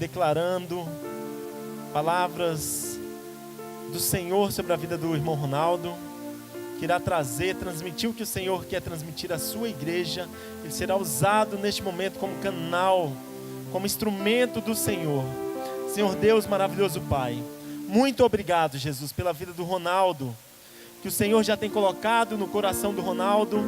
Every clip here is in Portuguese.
declarando palavras do Senhor sobre a vida do irmão Ronaldo, que irá transmitir o que o Senhor quer transmitir à sua igreja. Ele será usado neste momento como canal, como instrumento do Senhor. Senhor Deus maravilhoso Pai, muito obrigado, Jesus, pela vida do Ronaldo, que o Senhor já tem colocado no coração do Ronaldo,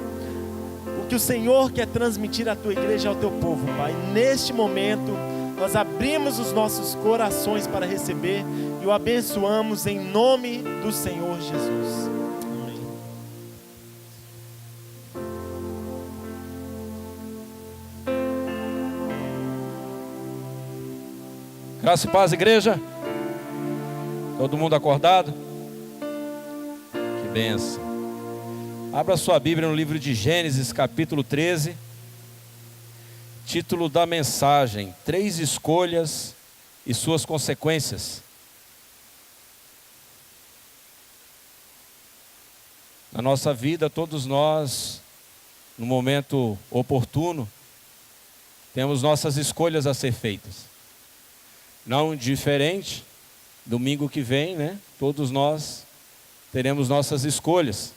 o que o Senhor quer transmitir à tua igreja e ao teu povo, Pai. Neste momento, nós abrimos os nossos corações para receber e o abençoamos em nome do Senhor Jesus. Amém. Graça e paz, igreja. Todo mundo acordado? Que benção. Abra sua Bíblia no livro de Gênesis, capítulo 13. Título da mensagem: 3 escolhas e suas consequências. Na nossa vida, todos nós, no momento oportuno, temos nossas escolhas a ser feitas. Não diferente, domingo que vem, né? Todos nós teremos nossas escolhas,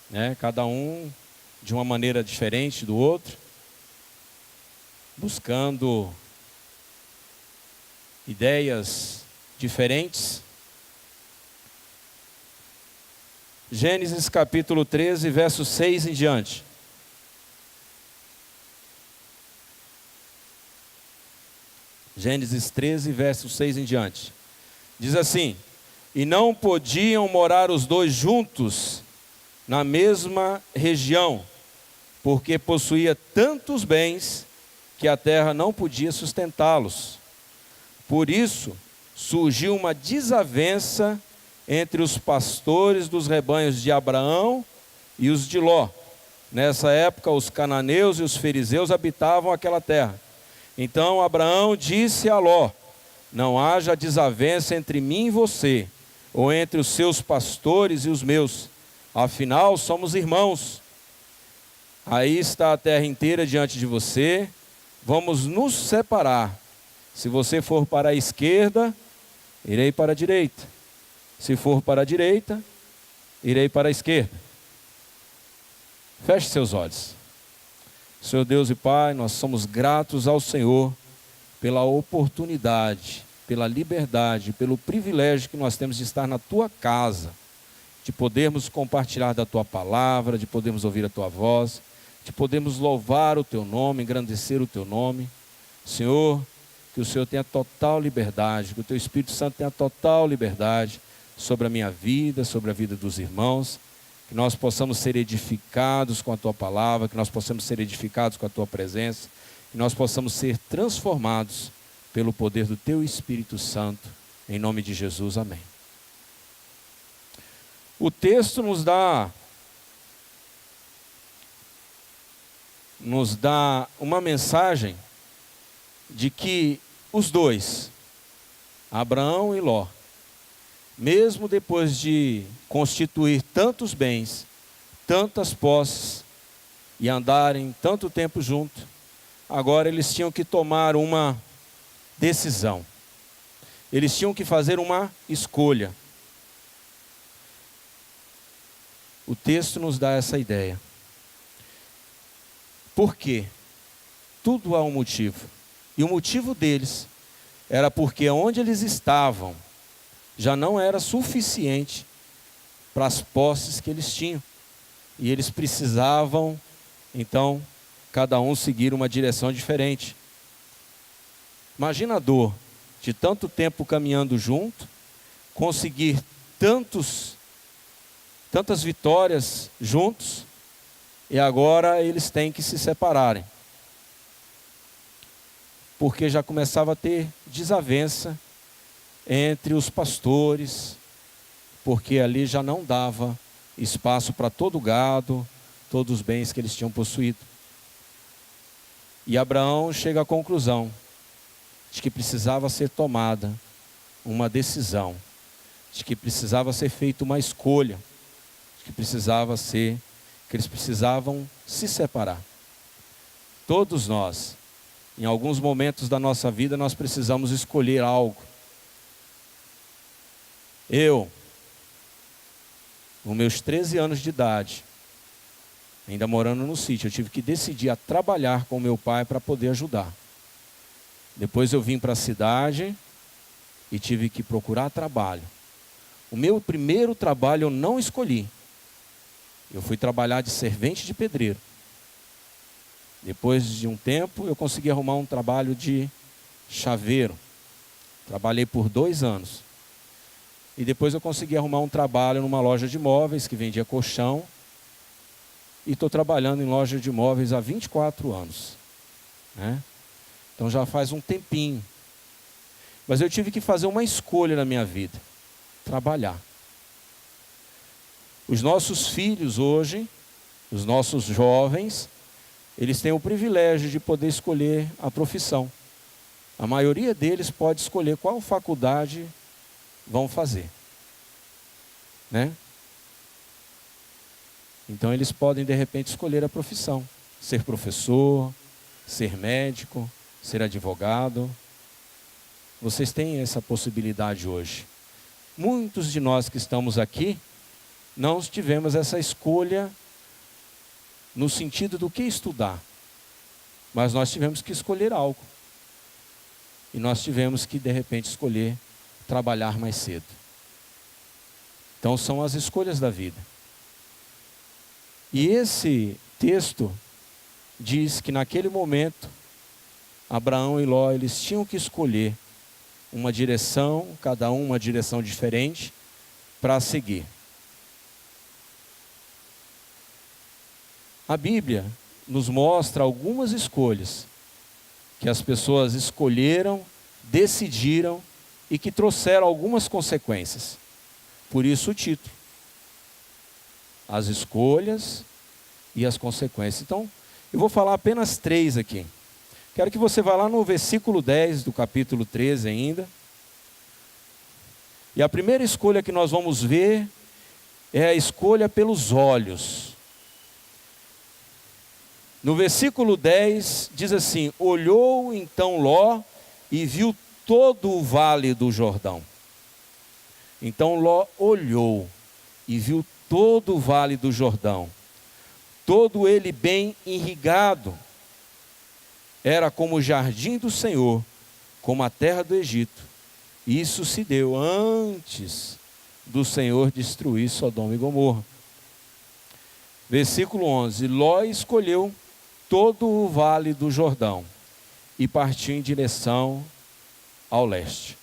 né? Cada um de uma maneira diferente do outro, buscando ideias diferentes. Gênesis capítulo 13, verso 6 em diante. Gênesis 13, verso 6 em diante. Diz assim: e não podiam morar os dois juntos na mesma região, porque possuía tantos bens que a terra não podia sustentá-los. Por isso, surgiu uma desavença entre os pastores dos rebanhos de Abraão e os de Ló. Nessa época, os cananeus e os fariseus habitavam aquela terra. Então Abraão disse a Ló: não haja desavença entre mim e você, ou entre os seus pastores e os meus, afinal somos irmãos. Aí está a terra inteira diante de você, vamos nos separar. Se você for para a esquerda, irei para a direita. Se for para a direita, irei para a esquerda. Feche seus olhos. Senhor Deus e Pai, nós somos gratos ao Senhor pela oportunidade, pela liberdade, pelo privilégio que nós temos de estar na Tua casa, de podermos compartilhar da Tua palavra, de podermos ouvir a Tua voz, de podermos louvar o Teu nome, engrandecer o Teu nome. Senhor, que o Senhor tenha total liberdade, que o Teu Espírito Santo tenha total liberdade sobre a minha vida, sobre a vida dos irmãos, que nós possamos ser edificados com a Tua palavra, que nós possamos ser edificados com a Tua presença, que nós possamos ser transformados pelo poder do Teu Espírito Santo, em nome de Jesus, amém. O texto nos dá uma mensagem de que os dois, Abraão e Ló, mesmo depois de constituir tantos bens, tantas posses e andarem tanto tempo juntos, agora eles tinham que tomar uma decisão. Eles tinham que fazer uma escolha. O texto nos dá essa ideia. Por quê? Tudo há um motivo. E o motivo deles era porque onde eles estavam já não era suficiente para as posses que eles tinham. E eles precisavam, então, cada um seguir uma direção diferente. Imagina a dor de tanto tempo caminhando junto, conseguir tantas vitórias juntos, e agora eles têm que se separarem. Porque já começava a ter desavença entre os pastores, porque ali já não dava espaço para todo o gado, todos os bens que eles tinham possuído. E Abraão chega à conclusão de que precisava ser tomada uma decisão, de que precisava ser feita uma escolha, de que eles precisavam se separar. Todos nós Em alguns momentos da nossa vida nós precisamos escolher algo. Eu, com meus 13 anos de idade, ainda morando no sítio, eu tive que decidir a trabalhar com meu pai para poder ajudar. Depois eu vim para a cidade e tive que procurar trabalho. O meu primeiro trabalho eu não escolhi. Eu fui trabalhar de servente de pedreiro. Depois de um tempo eu consegui arrumar um trabalho de chaveiro. Trabalhei por 2 anos. E depois eu consegui arrumar um trabalho numa loja de móveis que vendia colchão. E estou trabalhando em loja de móveis há 24 anos. Né? Então já faz um tempinho. Mas eu tive que fazer uma escolha na minha vida. Trabalhar. Os nossos filhos hoje, os nossos jovens, eles têm o privilégio de poder escolher a profissão. A maioria deles pode escolher qual faculdade vão fazer. Né? Então eles podem de repente escolher a profissão. Ser professor, ser médico, ser advogado. Vocês têm essa possibilidade hoje. Muitos de nós que estamos aqui, não tivemos essa escolha no sentido do que estudar. Mas nós tivemos que escolher algo. E nós tivemos que de repente escolher trabalhar mais cedo. Então são as escolhas da vida. E esse texto diz que naquele momento, Abraão e Ló, eles tinham que escolher uma direção, cada um uma direção diferente, para seguir. A Bíblia nos mostra algumas escolhas que as pessoas escolheram, decidiram e que trouxeram algumas consequências. Por isso o título. As escolhas e as consequências. Então, eu vou falar apenas 3 aqui. Quero que você vá lá no versículo 10 do capítulo 13 ainda. E a primeira escolha que nós vamos ver é a escolha pelos olhos. No versículo 10 diz assim: olhou então Ló e viu todo o vale do Jordão. Então Ló olhou e viu todo o vale do Jordão, todo ele bem irrigado. Era como o jardim do Senhor, como a terra do Egito. Isso se deu antes do Senhor destruir Sodoma e Gomorra. Versículo 11: Ló escolheu todo o vale do Jordão e partiu em direção ao leste.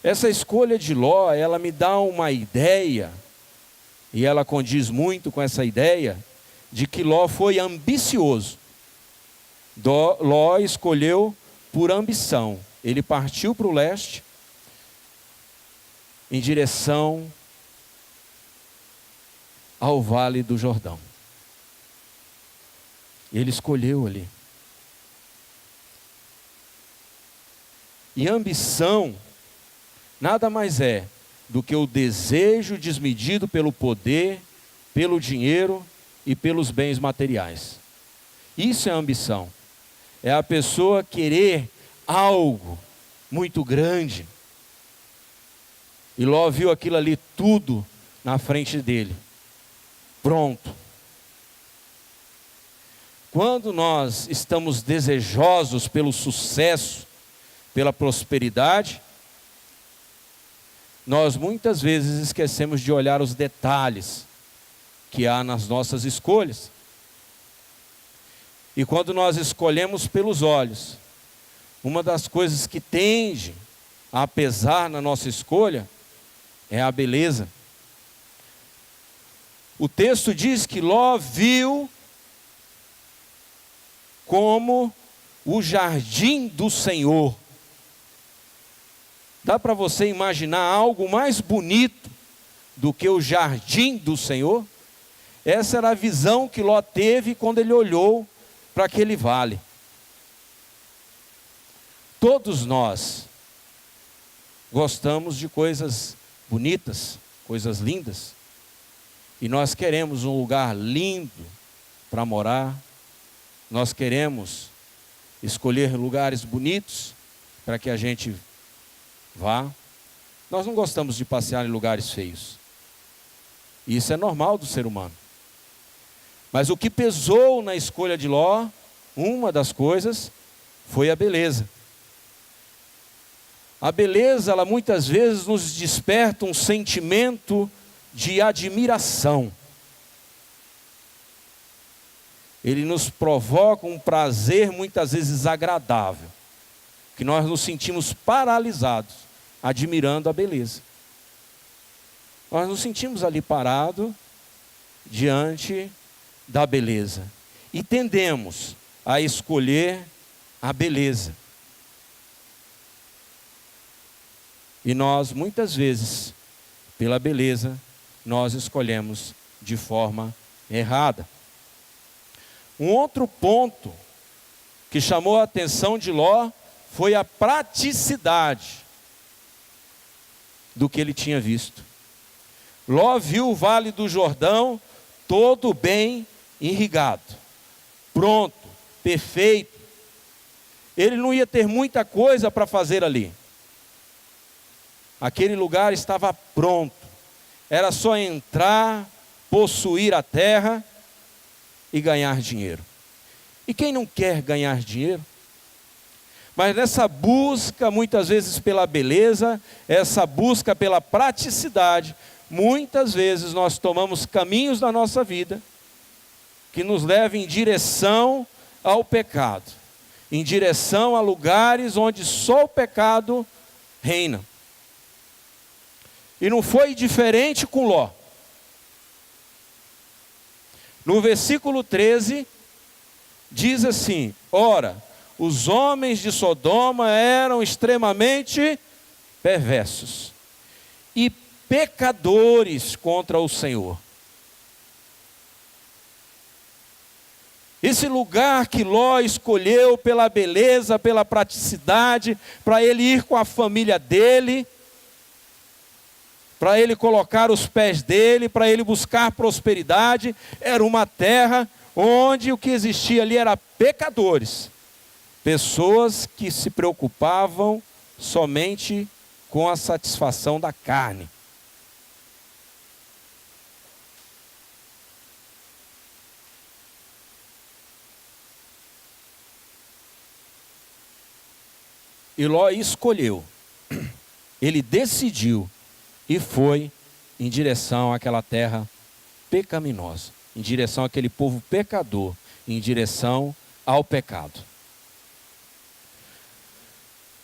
Essa escolha de Ló, ela me dá uma ideia, e ela condiz muito com essa ideia, de que Ló foi ambicioso. Ló escolheu por ambição. Ele partiu para o leste, em direção ao Vale do Jordão. Ele escolheu ali. E ambição nada mais é do que o desejo desmedido pelo poder, pelo dinheiro e pelos bens materiais. Isso é ambição. É a pessoa querer algo muito grande. E Ló viu aquilo ali tudo na frente dele. Pronto. Quando nós estamos desejosos pelo sucesso, pela prosperidade, nós muitas vezes esquecemos de olhar os detalhes que há nas nossas escolhas. E quando nós escolhemos pelos olhos, uma das coisas que tende a pesar na nossa escolha é a beleza. O texto diz que Ló viu como o jardim do Senhor. Dá para você imaginar algo mais bonito do que o jardim do Senhor? Essa era a visão que Ló teve quando ele olhou para aquele vale. Todos nós gostamos de coisas bonitas, coisas lindas. E nós queremos um lugar lindo para morar, nós queremos escolher lugares bonitos para que a gente vá. Nós não gostamos de passear em lugares feios. Isso é normal do ser humano. Mas o que pesou na escolha de Ló, uma das coisas, foi a beleza. A beleza, ela muitas vezes nos desperta um sentimento de admiração. Ele nos provoca um prazer muitas vezes agradável, que nós nos sentimos paralisados, admirando a beleza. Nós nos sentimos ali parados, diante da beleza, e tendemos a escolher a beleza. E nós, muitas vezes, pela beleza, nós escolhemos de forma errada. Um outro ponto que chamou a atenção de Ló foi a praticidade do que ele tinha visto. Ló viu o Vale do Jordão todo bem irrigado, pronto, perfeito. Ele não ia ter muita coisa para fazer ali. Aquele lugar estava pronto. Era só entrar, possuir a terra e ganhar dinheiro. E quem não quer ganhar dinheiro? Mas nessa busca, muitas vezes pela beleza, essa busca pela praticidade, muitas vezes nós tomamos caminhos na nossa vida que nos levam em direção ao pecado, em direção a lugares onde só o pecado reina. E não foi diferente com Ló. No versículo 13, diz assim: ora, os homens de Sodoma eram extremamente perversos e pecadores contra o Senhor. Esse lugar que Ló escolheu pela beleza, pela praticidade, para ele ir com a família dele, para ele colocar os pés dele, para ele buscar prosperidade, era uma terra onde o que existia ali era pecadores, pessoas que se preocupavam somente com a satisfação da carne. E Ló escolheu, ele decidiu e foi em direção àquela terra pecaminosa, em direção àquele povo pecador, em direção ao pecado.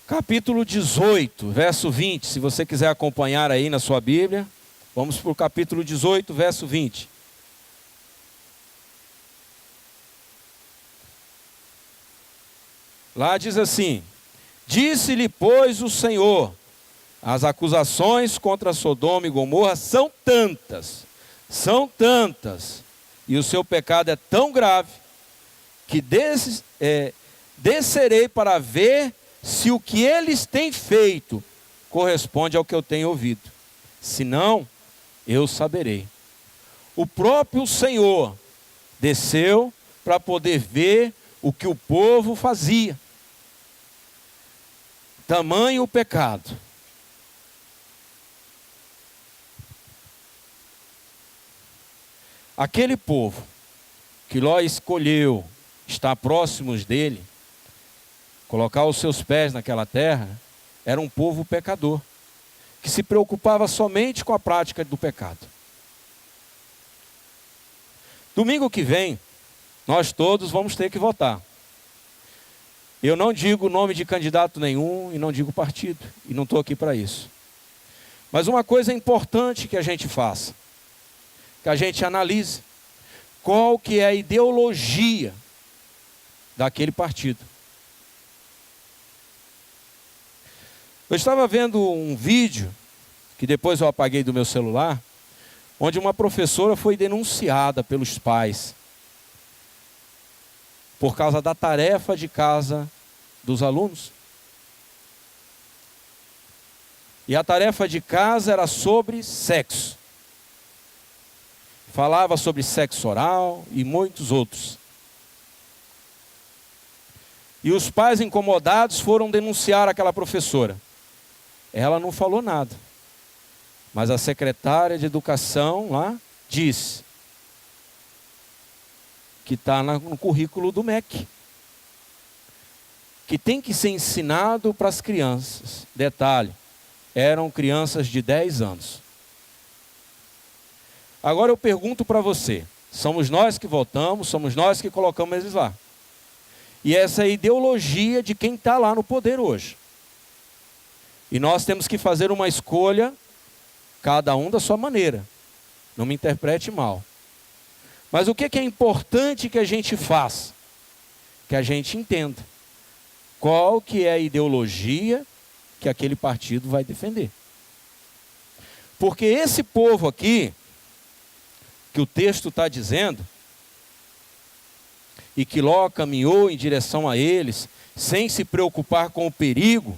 Capítulo 18, verso 20, se você quiser acompanhar aí na sua Bíblia, vamos para o capítulo 18, verso 20. Lá diz assim: disse-lhe, pois, o Senhor, as acusações contra Sodoma e Gomorra são tantas, e o seu pecado é tão grave, que descerei para ver se o que eles têm feito corresponde ao que eu tenho ouvido. Se não, eu saberei. O próprio Senhor desceu para poder ver o que o povo fazia. Tamanho o pecado. Aquele povo que Ló escolheu estar próximos dele, colocar os seus pés naquela terra, era um povo pecador, que se preocupava somente com a prática do pecado. Domingo que vem, nós todos vamos ter que votar. Eu não digo nome de candidato nenhum e não digo partido, e não estou aqui para isso. Mas uma coisa importante que a gente faça, que a gente analise qual que é a ideologia daquele partido. Eu estava vendo um vídeo, que depois eu apaguei do meu celular, onde uma professora foi denunciada pelos pais por causa da tarefa de casa dos alunos. E a tarefa de casa era sobre sexo. Falava sobre sexo oral e muitos outros. E os pais incomodados foram denunciar aquela professora. Ela não falou nada. Mas a secretária de educação lá disse que está no currículo do MEC, que tem que ser ensinado para as crianças. Detalhe, eram crianças de 10 anos. Agora eu pergunto para você, somos nós que votamos, somos nós que colocamos eles lá. E essa é a ideologia de quem está lá no poder hoje. E nós temos que fazer uma escolha, cada um da sua maneira. Não me interprete mal. Mas o que é importante que a gente faça? Que a gente entenda qual que é a ideologia que aquele partido vai defender. Porque esse povo aqui, que o texto está dizendo, e que Ló caminhou em direção a eles, sem se preocupar com o perigo,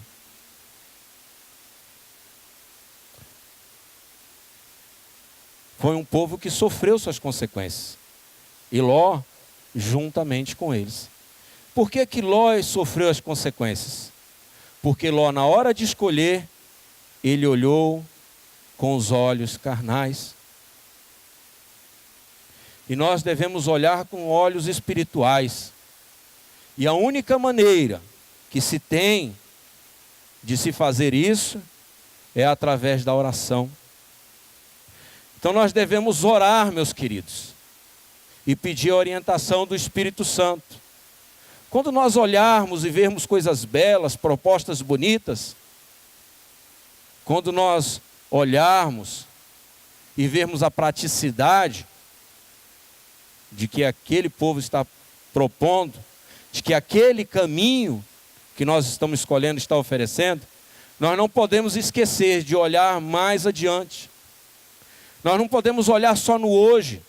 foi um povo que sofreu suas consequências. E Ló, juntamente com eles. Por que Ló sofreu as consequências? Porque Ló, na hora de escolher, ele olhou com os olhos carnais. E nós devemos olhar com olhos espirituais. E a única maneira que se tem de se fazer isso é através da oração. Então nós devemos orar, meus queridos, e pedir a orientação do Espírito Santo. Quando nós olharmos e vermos coisas belas, propostas bonitas, quando nós olharmos e vermos a praticidade de que aquele povo está propondo, de que aquele caminho que nós estamos escolhendo está oferecendo, nós não podemos esquecer de olhar mais adiante. Nós não podemos olhar só no hoje.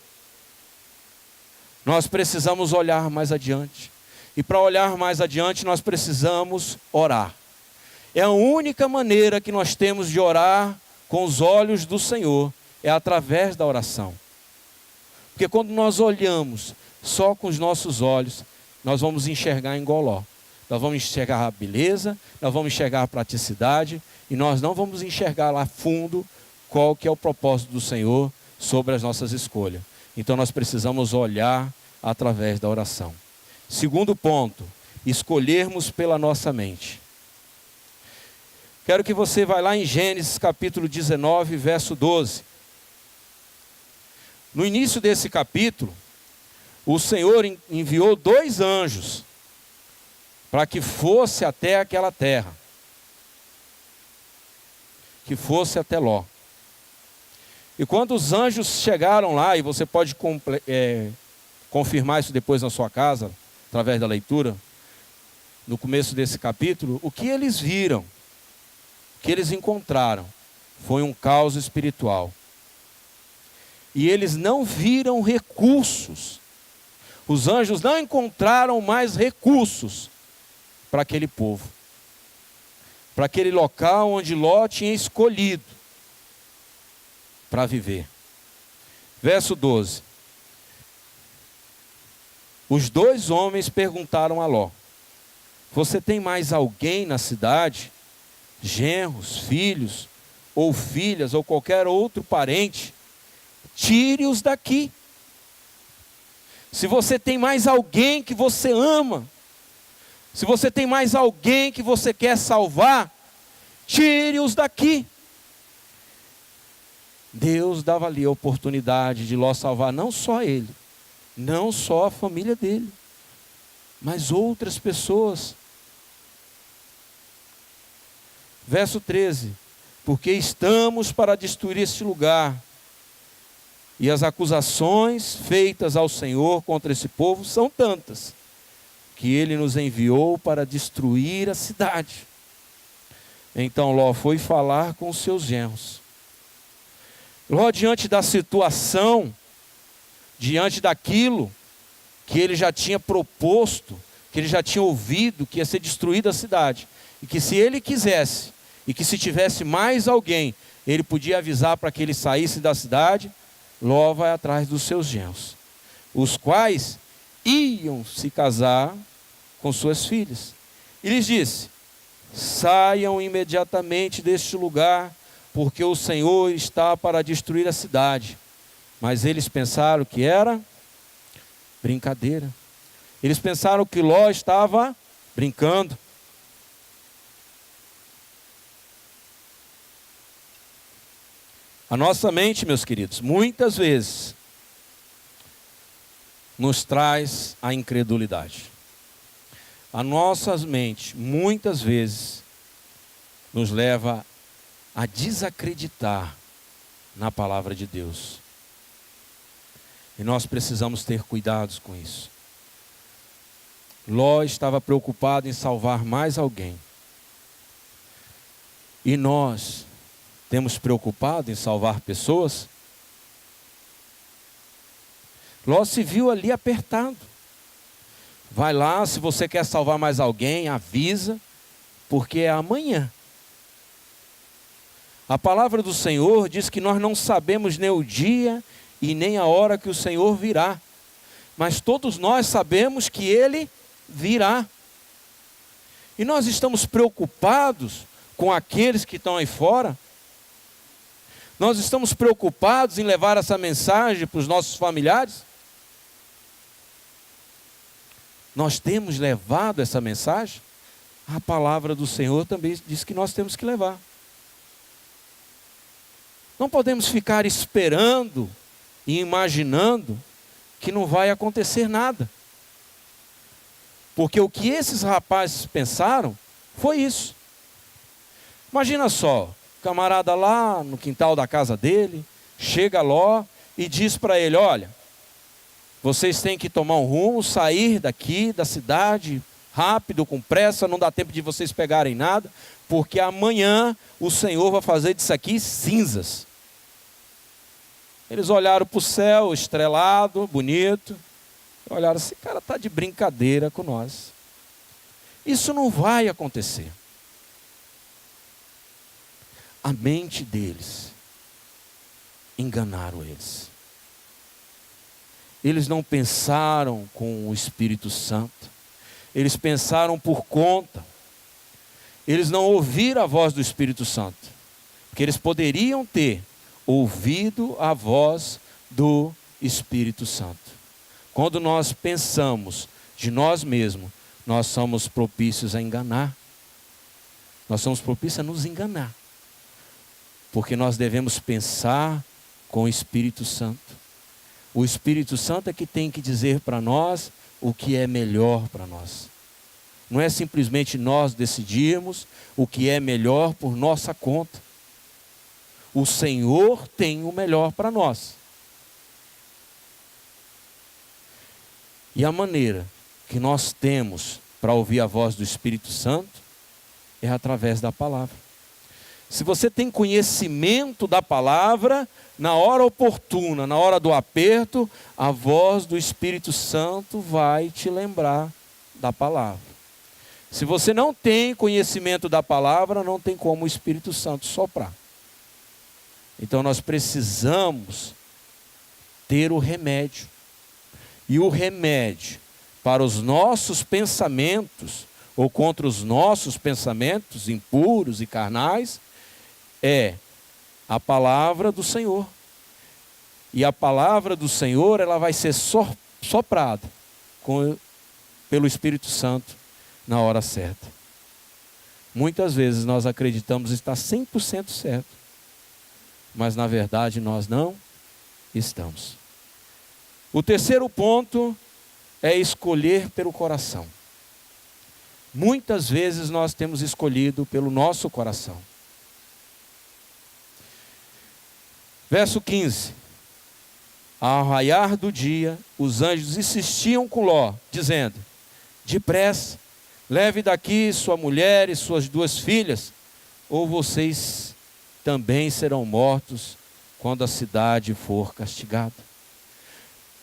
Nós precisamos olhar mais adiante. E para olhar mais adiante, nós precisamos orar. É a única maneira que nós temos de orar com os olhos do Senhor, é através da oração. Porque quando nós olhamos só com os nossos olhos, nós vamos enxergar engoló. Nós vamos enxergar a beleza, nós vamos enxergar a praticidade, e nós não vamos enxergar lá fundo qual que é o propósito do Senhor sobre as nossas escolhas. Então nós precisamos olhar através da oração. Segundo ponto, escolhermos pela nossa mente. Quero que você vá lá em Gênesis capítulo 19, verso 12. No início desse capítulo, o Senhor enviou 2 anjos para que fosse até aquela terra, que fosse até Ló. E quando os anjos chegaram lá, e você pode confirmar isso depois na sua casa, através da leitura, no começo desse capítulo, o que eles viram, o que eles encontraram, foi um caos espiritual. E eles não viram recursos. Os anjos não encontraram mais recursos para aquele povo, para aquele local onde Ló tinha escolhido para viver. Verso 12. Os 2 homens perguntaram a Ló: você tem mais alguém na cidade? Genros, filhos, ou filhas, ou qualquer outro parente? Tire-os daqui. Se você tem mais alguém que você ama, se você tem mais alguém que você quer salvar, tire-os daqui. Deus dava ali a oportunidade de Ló salvar não só ele, não só a família dele, mas outras pessoas. Verso 13. Porque estamos para destruir este lugar, e as acusações feitas ao Senhor contra esse povo são tantas, que ele nos enviou para destruir a cidade. Então Ló foi falar com os seus genros. Ló, diante da situação, diante daquilo que ele já tinha proposto, que ele já tinha ouvido, que ia ser destruída a cidade, e que se ele quisesse, e que se tivesse mais alguém, ele podia avisar para que ele saísse da cidade, Ló vai atrás dos seus genros, os quais iam se casar com suas filhas. E lhes disse: saiam imediatamente deste lugar, porque o Senhor está para destruir a cidade. Mas eles pensaram que era brincadeira. Eles pensaram que Ló estava brincando. A nossa mente, meus queridos, muitas vezes nos traz a incredulidade. A nossa mente, muitas vezes, nos leva a desacreditar na palavra de Deus. E nós precisamos ter cuidados com isso. Ló estava preocupado em salvar mais alguém. E nós temos preocupado em salvar pessoas? Ló se viu ali apertado. Vai lá, se você quer salvar mais alguém, avisa, porque é amanhã. A palavra do Senhor diz que nós não sabemos nem o dia e nem a hora que o Senhor virá. Mas todos nós sabemos que Ele virá. E nós estamos preocupados com aqueles que estão aí fora. Nós estamos preocupados em levar essa mensagem para os nossos familiares. Nós temos levado essa mensagem? A palavra do Senhor também diz que nós temos que levar. Não podemos ficar esperando e imaginando que não vai acontecer nada. Porque o que esses rapazes pensaram foi isso. Imagina só, o camarada lá no quintal da casa dele, chega Ló e diz para ele: olha, vocês têm que tomar um rumo, sair daqui da cidade, rápido, com pressa, não dá tempo de vocês pegarem nada, porque amanhã o Senhor vai fazer disso aqui cinzas. Eles olharam para o céu, estrelado, bonito, olharam assim: cara, está de brincadeira com nós. Isso não vai acontecer. A mente deles enganaram eles. Eles não pensaram com o Espírito Santo. Eles pensaram por conta. Eles não ouviram a voz do Espírito Santo. Porque eles poderiam ter ouvido a voz do Espírito Santo. Quando nós pensamos de nós mesmos, nós somos propícios a enganar. Nós somos propícios a nos enganar. Porque nós devemos pensar com o Espírito Santo. O Espírito Santo é que tem que dizer para nós o que é melhor para nós. Não é simplesmente nós decidirmos o que é melhor por nossa conta. O Senhor tem o melhor para nós. E a maneira que nós temos para ouvir a voz do Espírito Santo é através da palavra. Se você tem conhecimento da palavra, na hora oportuna, na hora do aperto, a voz do Espírito Santo vai te lembrar da palavra. Se você não tem conhecimento da palavra, não tem como o Espírito Santo soprar. Então nós precisamos ter o remédio. E o remédio para os nossos pensamentos, ou contra os nossos pensamentos impuros e carnais, é a palavra do Senhor. E a palavra do Senhor, ela vai ser soprada pelo Espírito Santo na hora certa. Muitas vezes nós acreditamos estar 100% certo, mas na verdade nós não estamos. O terceiro ponto é escolher pelo coração. Muitas vezes nós temos escolhido pelo nosso coração. Verso 15. Ao raiar do dia, os anjos insistiam com Ló, dizendo: depressa, leve daqui sua mulher e suas 2 filhas, ou vocês também serão mortos quando a cidade for castigada.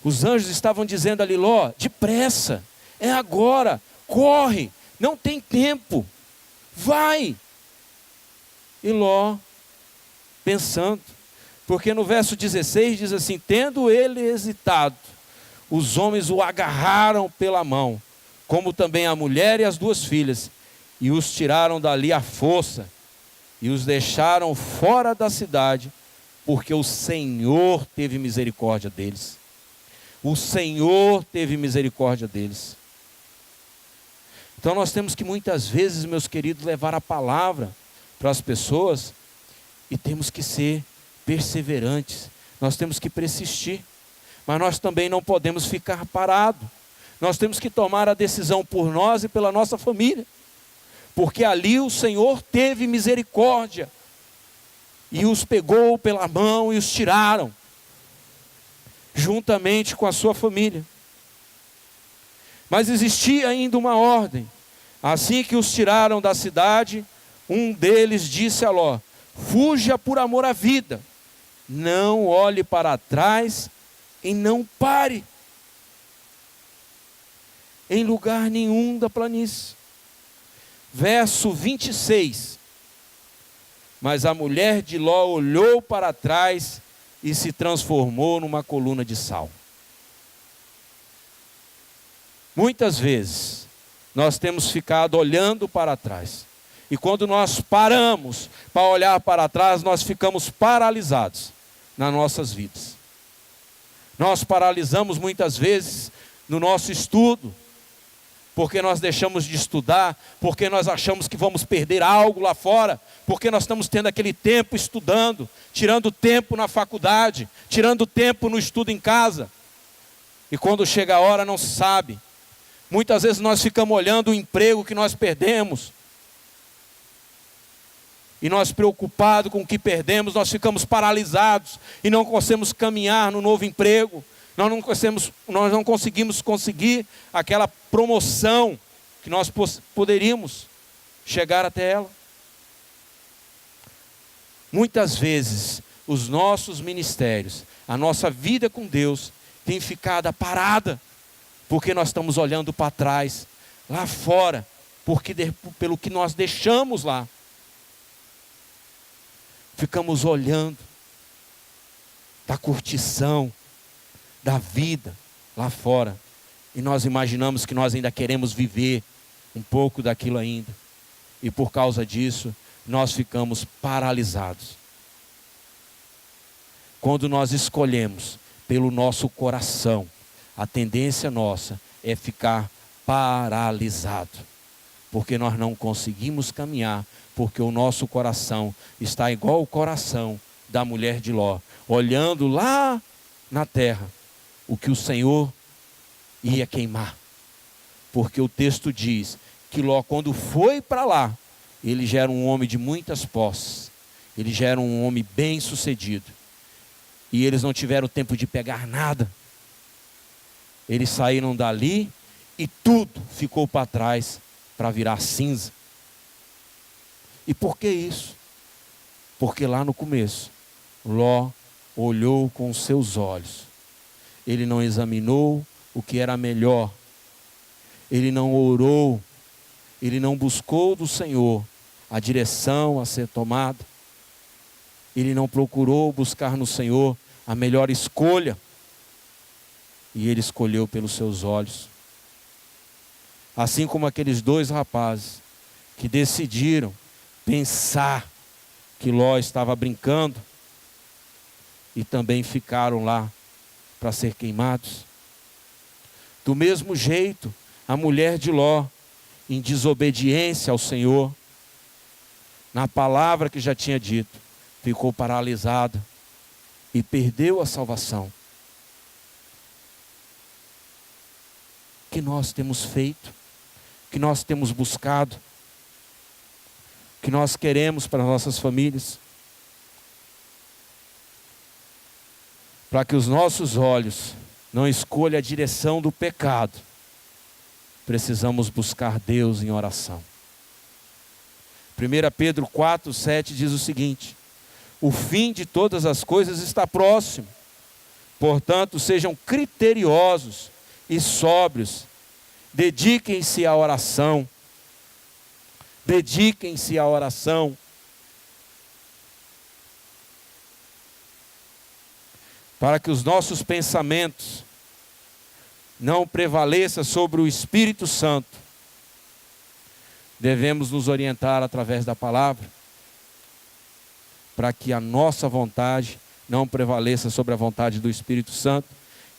Os anjos estavam dizendo ali: Ló, depressa, é agora, corre, não tem tempo, vai. E Ló, pensando, porque no verso 16 diz assim: tendo ele hesitado, os homens o agarraram pela mão, como também a mulher e as 2 filhas, e os tiraram dali à força, e os deixaram fora da cidade, porque o Senhor teve misericórdia deles. O Senhor teve misericórdia deles. Então nós temos que muitas vezes, meus queridos, levar a palavra para as pessoas, e temos que ser perseverantes, nós temos que persistir, mas nós também não podemos ficar parados. Nós temos que tomar a decisão por nós e pela nossa família, porque ali o Senhor teve misericórdia, e os pegou pela mão e os tiraram, juntamente com a sua família. Mas existia ainda uma ordem. Assim que os tiraram da cidade, um deles disse a Ló: fuja por amor à vida, não olhe para trás e não pare em lugar nenhum da planície. Verso 26. Mas a mulher de Ló olhou para trás e se transformou numa coluna de sal. Muitas vezes nós temos ficado olhando para trás, e quando nós paramos para olhar para trás, nós ficamos paralisados nas nossas vidas. Nós paralisamos muitas vezes no nosso estudo, porque nós deixamos de estudar, porque nós achamos que vamos perder algo lá fora, porque nós estamos tendo aquele tempo estudando, tirando tempo na faculdade, tirando tempo no estudo em casa, e quando chega a hora não se sabe. Muitas vezes nós ficamos olhando o emprego que nós perdemos, e nós preocupados com o que perdemos, nós ficamos paralisados, e não conseguimos caminhar no novo emprego, nós não conseguimos conseguir aquela promoção que nós poderíamos chegar até ela. Muitas vezes os nossos ministérios, a nossa vida com Deus tem ficado parada, porque nós estamos olhando para trás, lá fora, pelo que nós deixamos lá. Ficamos olhando da curtição, da vida lá fora, e nós imaginamos que nós ainda queremos viver um pouco daquilo ainda, e por causa disso, nós ficamos paralisados. Quando nós escolhemos pelo nosso coração, a tendência nossa é ficar paralisado, porque nós não conseguimos caminhar, porque o nosso coração está igual o coração da mulher de Ló, olhando lá na terra, o que o Senhor ia queimar. Porque o texto diz que Ló, quando foi para lá, ele já era um homem de muitas posses, ele já era um homem bem sucedido, e eles não tiveram tempo de pegar nada. Eles saíram dali e tudo ficou para trás, para virar cinza. E por que isso? Porque lá no começo, Ló olhou com os seus olhos. Ele não examinou o que era melhor. Ele não orou. Ele não buscou do Senhor a direção a ser tomada. Ele não procurou buscar no Senhor a melhor escolha. E ele escolheu pelos seus olhos. Assim como aqueles 2 rapazes que decidiram pensar que Ló estava brincando, e também ficaram lá para ser queimados. Do mesmo jeito, a mulher de Ló, em desobediência ao Senhor, na palavra que já tinha dito, ficou paralisada e perdeu a salvação. O que nós temos feito? O que nós temos buscado? O que nós queremos para nossas famílias? Para que os nossos olhos não escolham a direção do pecado, precisamos buscar Deus em oração. 1 Pedro 4:7 diz o seguinte: o fim de todas as coisas está próximo, portanto sejam criteriosos e sóbrios, dediquem-se à oração, dediquem-se à oração. Para que os nossos pensamentos não prevaleça sobre o Espírito Santo, devemos nos orientar através da palavra, para que a nossa vontade não prevaleça sobre a vontade do Espírito Santo.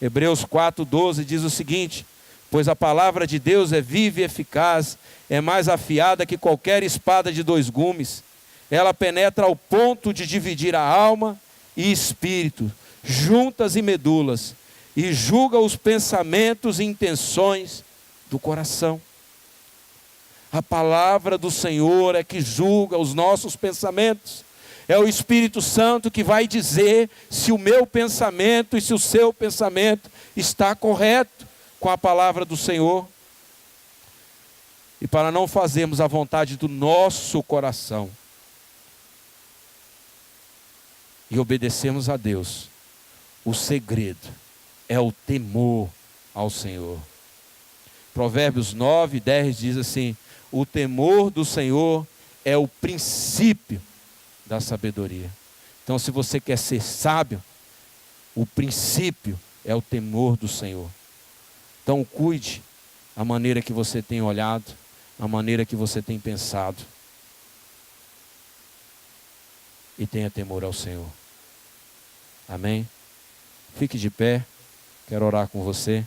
Hebreus 4:12 diz o seguinte: pois a palavra de Deus é viva e eficaz, é mais afiada que qualquer espada de 2 gumes. Ela penetra ao ponto de dividir a alma e espírito, juntas e medulas, e julga os pensamentos e intenções do coração. A palavra do Senhor é que julga os nossos pensamentos. É o Espírito Santo que vai dizer se o meu pensamento e se o seu pensamento está correto com a palavra do Senhor. E para não fazermos a vontade do nosso coração e obedecermos a Deus, o segredo é o temor ao Senhor. Provérbios 9:10 diz assim: o temor do Senhor é o princípio da sabedoria. Então, se você quer ser sábio, o princípio é o temor do Senhor. Então, cuide a maneira que você tem olhado, a maneira que você tem pensado, e tenha temor ao Senhor. Amém? Fique de pé, quero orar com você.